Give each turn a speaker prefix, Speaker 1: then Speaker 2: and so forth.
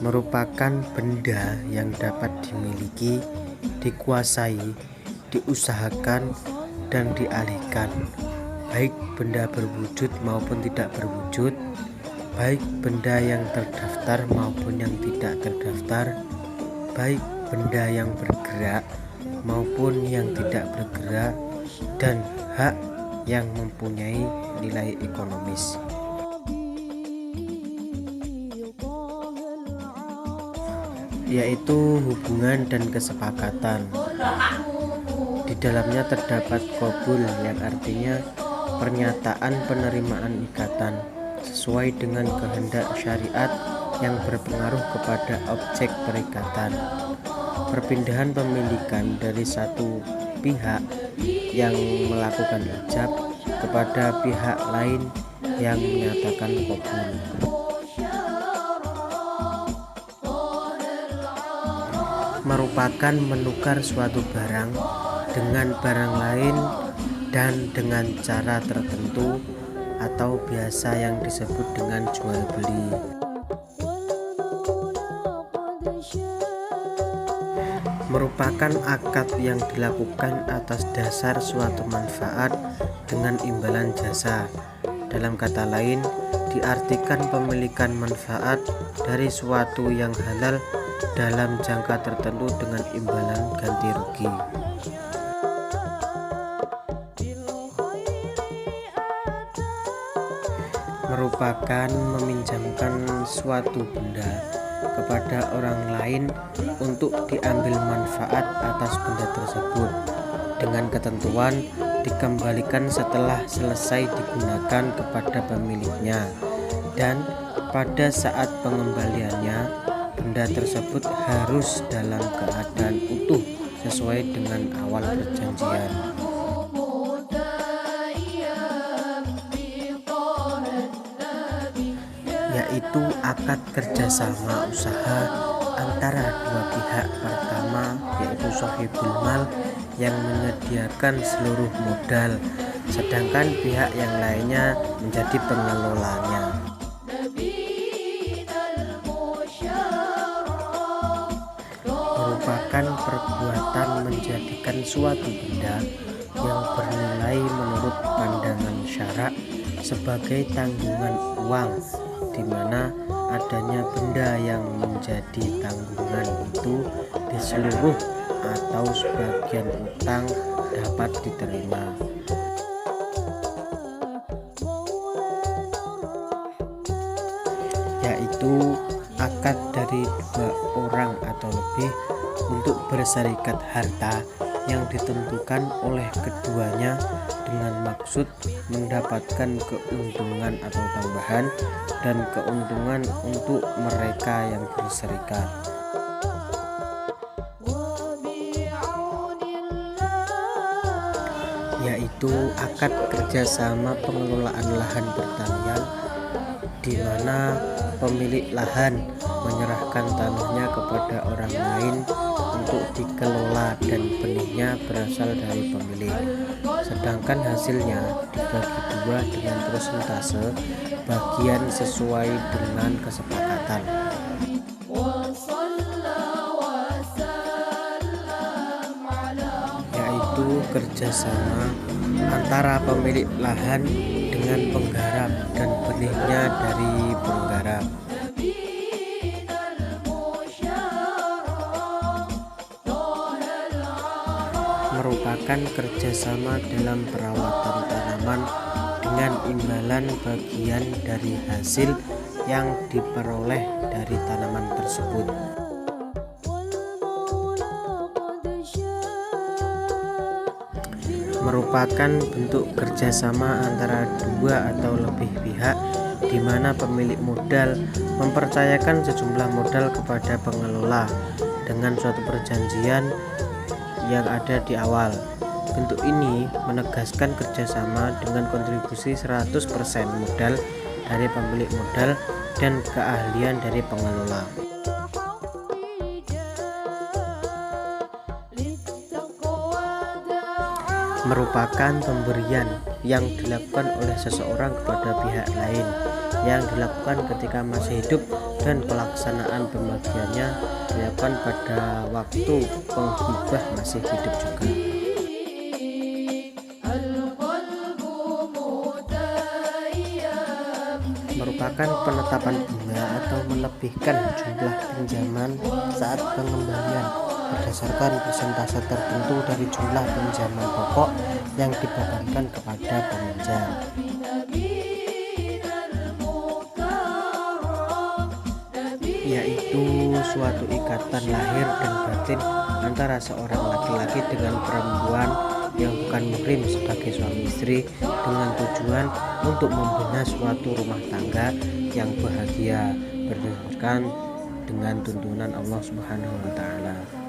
Speaker 1: Merupakan benda yang dapat dimiliki, dikuasai, diusahakan, dan dialihkan, baik benda berwujud maupun tidak berwujud, baik benda yang terdaftar maupun yang tidak terdaftar, baik benda yang bergerak maupun yang tidak bergerak, dan hak yang mempunyai nilai ekonomis, yaitu hubungan dan kesepakatan. Di dalamnya terdapat qabul yang artinya pernyataan penerimaan ikatan sesuai dengan kehendak syariat yang berpengaruh kepada objek perikatan. Perpindahan pemilikan dari satu pihak yang melakukan ijab kepada pihak lain yang menyatakan qabul. Merupakan menukar suatu barang dengan barang lain dan dengan cara tertentu atau biasa yang disebut dengan jual beli. Merupakan akad yang dilakukan atas dasar suatu manfaat dengan imbalan jasa. Dalam kata lain, diartikan pemilikan manfaat dari suatu yang halal dalam jangka tertentu dengan imbalan ganti rugi. Merupakan meminjamkan suatu benda kepada orang lain untuk diambil manfaat atas benda tersebut dengan ketentuan dikembalikan setelah selesai digunakan kepada pemiliknya, dan pada saat pengembaliannya benda tersebut harus dalam keadaan utuh sesuai dengan awal perjanjian, yaitu akad kerjasama usaha antara dua pihak. Pertama, yaitu sohibul mal yang menyediakan seluruh modal, sedangkan pihak yang lainnya menjadi pengelolanya. Merupakan perbuatan menjadikan suatu benda yang bernilai menurut pandangan syarak sebagai tanggungan uang, di mana adanya benda yang menjadi tanggungan itu di seluruh atau sebagian utang dapat diterima, yaitu akad dari dua orang atau lebih untuk berserikat harta yang ditentukan oleh keduanya dengan maksud mendapatkan keuntungan atau tambahan dan keuntungan untuk mereka yang berserikat. Yaitu akad kerjasama pengelolaan lahan pertanian, di mana pemilik lahan menyerahkan tanahnya kepada orang lain untuk dikelola dan benihnya berasal dari pemilik, sedangkan hasilnya dibagi dua dengan persentase bagian sesuai dengan kesepakatan. Yaitu kerjasama antara pemilik lahan dengan penggarap dan benihnya dari penggarap. Merupakan kerjasama dalam perawatan tanaman dengan imbalan bagian dari hasil yang diperoleh dari tanaman tersebut. Merupakan bentuk kerjasama antara dua atau lebih pihak, di mana pemilik modal mempercayakan sejumlah modal kepada pengelola dengan suatu perjanjian yang ada di awal. Bentuk ini menegaskan kerjasama dengan kontribusi 100% modal dari pemilik modal dan keahlian dari pengelola. Merupakan pemberian yang dilakukan oleh seseorang kepada pihak lain, yang dilakukan ketika masih hidup, dan pelaksanaan pembagiannya dilakukan pada waktu penghibah masih hidup juga. Merupakan penetapan bunga atau melebihkan jumlah pinjaman saat pengembalian berdasarkan persentase tertentu dari jumlah pinjaman pokok yang dibebankan kepada peminjam, yaitu suatu ikatan lahir dan batin antara seorang laki-laki dengan perempuan yang bukan muhrim sebagai suami istri, dengan tujuan untuk membina suatu rumah tangga yang bahagia berdasarkan dengan tuntunan Allah Subhanahu wa taala.